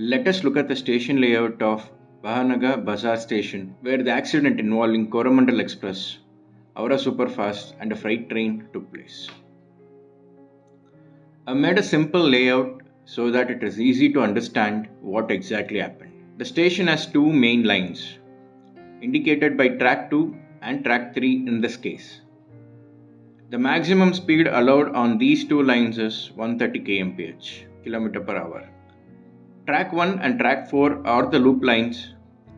Let us look at the station layout of Bahanaga Bazar station, where the accident involving Coromandel Express, Aura Superfast and a freight train took place. I made a simple layout so that it is easy to understand what exactly happened. The station has two main lines, indicated by track 2 and track 3 in this case. The maximum speed allowed on these two lines is 130 km per hour. Track 1 and track 4 are the loop lines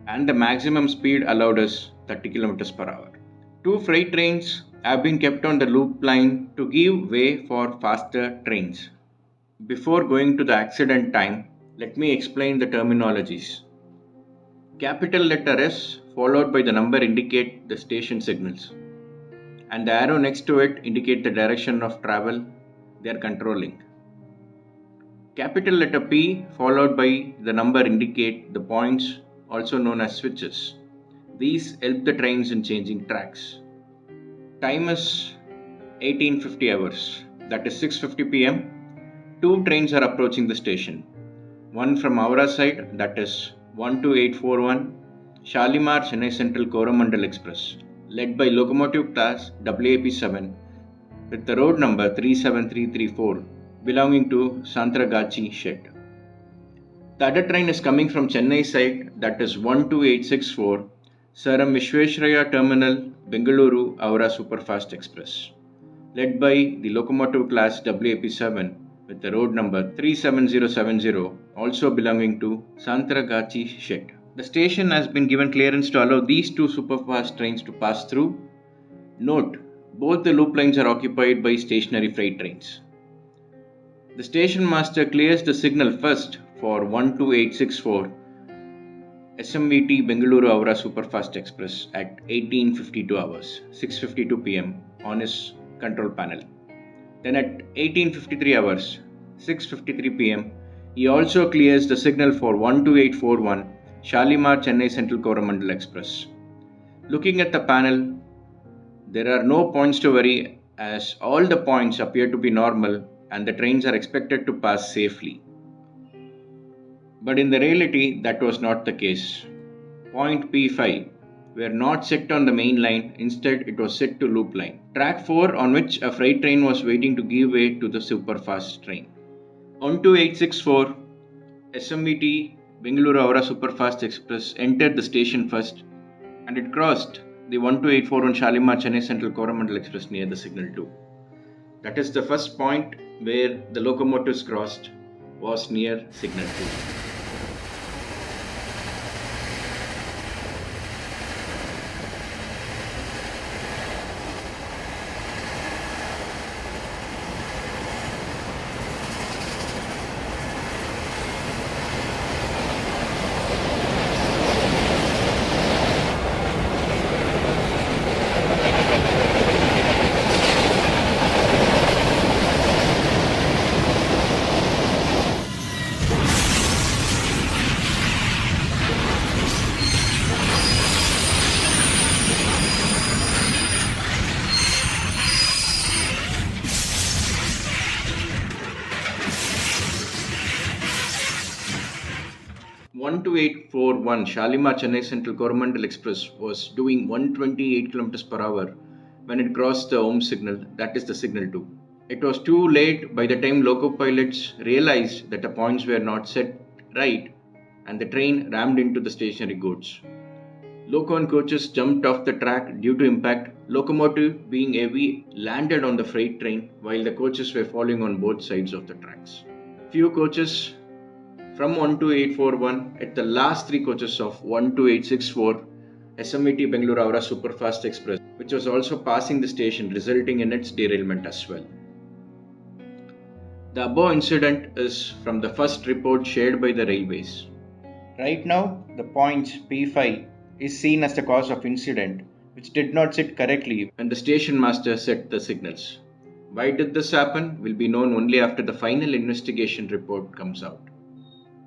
and the maximum speed allowed is 30 km per hour. Two freight trains have been kept on the loop line to give way for faster trains. Before going to the accident time, let me explain the terminologies. Capital letter S followed by the number indicate the station signals, and the arrow next to it indicate the direction of travel they are controlling. Capital letter P followed by the number indicate the points, also known as switches. These help the trains in changing tracks. Time is 1850 hours, that is 6:50 pm. Two trains are approaching the station. One from Aura side, that is 12841 Shalimar Chennai Central Coromandel Express, led by locomotive class WAP7 with the road number 37334 belonging to Santragachi shed. The other train is coming from Chennai side, that is 12864 Saram Vishweshraya Terminal Bengaluru Aura Superfast Express, led by the locomotive class WAP7 with the road number 37070 also belonging to Santragachi shed. The station has been given clearance to allow these two superfast trains to pass through. Note, both the loop lines are occupied by stationary freight trains. The station master clears the signal first for 12864 SMVT Bengaluru Aura Superfast Express at 1852 hours, 6:52 pm on his control panel. Then at 1853 hours, 6:53 pm, he also clears the signal for 12841 Shalimar Chennai Central Coromandel Express. Looking at the panel, there are no points to worry as all the points appear to be normal and the trains are expected to pass safely. But in the reality, that was not the case. Point P5 were not set on the main line, instead it was set to loop line. Track 4 on which a freight train was waiting to give way to the superfast train. 12864 SMVT Bengaluru Aura Superfast Express entered the station first and it crossed the 12841 Shalimar Chennai Central Coromandel Express near the signal 2. That is the first point where the locomotives crossed was near signal 2. (12841) Shalimar Chennai Central Coromandel Express was doing 128 km per hour when it crossed the home signal, that is the signal 2. It was too late by the time loco pilots realized that the points were not set right and the train rammed into the stationary goods. Loco and coaches jumped off the track due to impact. Locomotive, being heavy, landed on the freight train while the coaches were falling on both sides of the tracks. Few coaches from 12841 at the last three coaches of 12864 SMVT Bengaluru Aura Superfast Express, which was also passing the station, resulting in its derailment as well. The above incident is from the first report shared by the railways. Right now, the point P5 is seen as the cause of incident, which did not sit correctly when the station master set the signals. Why did this happen will be known only after the final investigation report comes out.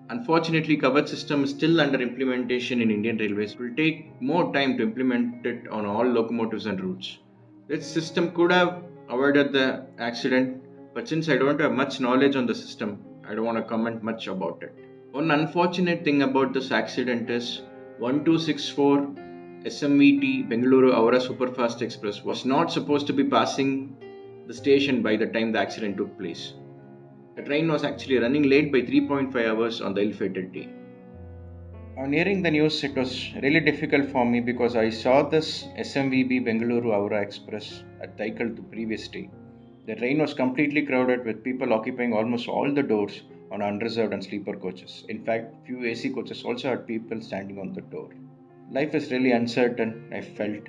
Unfortunately, covered system is still under implementation in Indian Railways. It will take more time to implement it on all locomotives and routes. This system could have avoided the accident, but since I don't have much knowledge on the system, I don't want to comment much about it. One unfortunate thing about this accident is 1264 SMVT Bengaluru Aura Superfast Express was not supposed to be passing the station by the time the accident took place. The train was actually running late by 3.5 hours on the ill-fated day. On hearing the news, it was really difficult for me because I saw this SMVB Bengaluru Aura Express at Daikal the previous day. The train was completely crowded with people occupying almost all the doors on unreserved and sleeper coaches. In fact, few AC coaches also had people standing on the door. Life is really uncertain, I felt.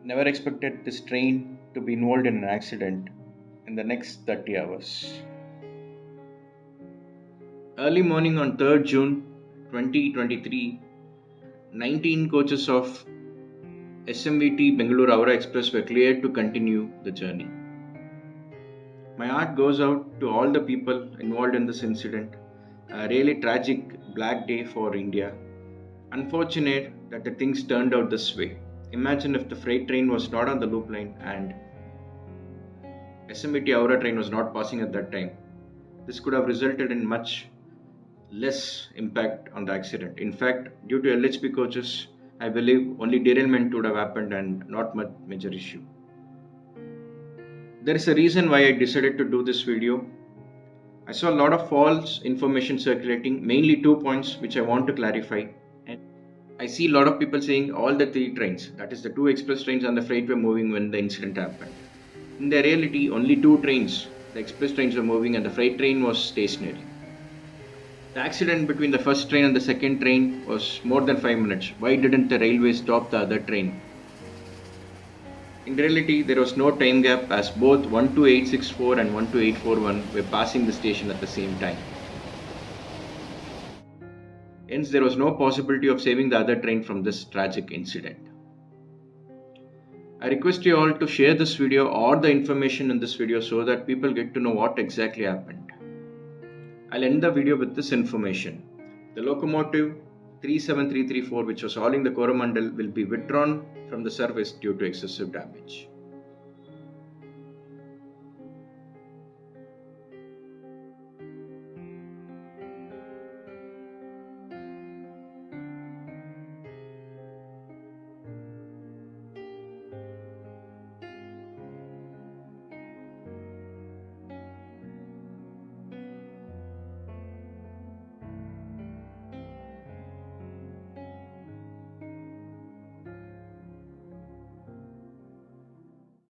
Never expected this train to be involved in an accident in the next 30 hours. Early morning on 3rd June 2023, 19 coaches of SMVT Bengaluru Aura Express were cleared to continue the journey. My heart goes out to all the people involved in this incident. A really tragic black day for India. Unfortunate that the things turned out this way. Imagine if the freight train was not on the loop line and SMVT Aura train was not passing at that time. This could have resulted in much less impact on the accident. In fact, due to LHP coaches, I believe only derailment would have happened and not much major issue. There is a reason why I decided to do this video. I saw a lot of false information circulating, mainly 2 points which I want to clarify. And I see a lot of people saying all the 3 trains, that is the 2 express trains and the freight were moving when the incident happened. In the reality, only 2 trains, the express trains were moving and the freight train was stationary. The accident between the first train and the second train was more than 5 minutes. Why didn't the railway stop the other train? In reality, there was no time gap as both 12864 and 12841 were passing the station at the same time. Hence, there was no possibility of saving the other train from this tragic incident. I request you all to share this video or the information in this video so that people get to know what exactly happened. I'll end the video with this information. The locomotive 37334 which was hauling the Coromandel will be withdrawn from the service due to excessive damage.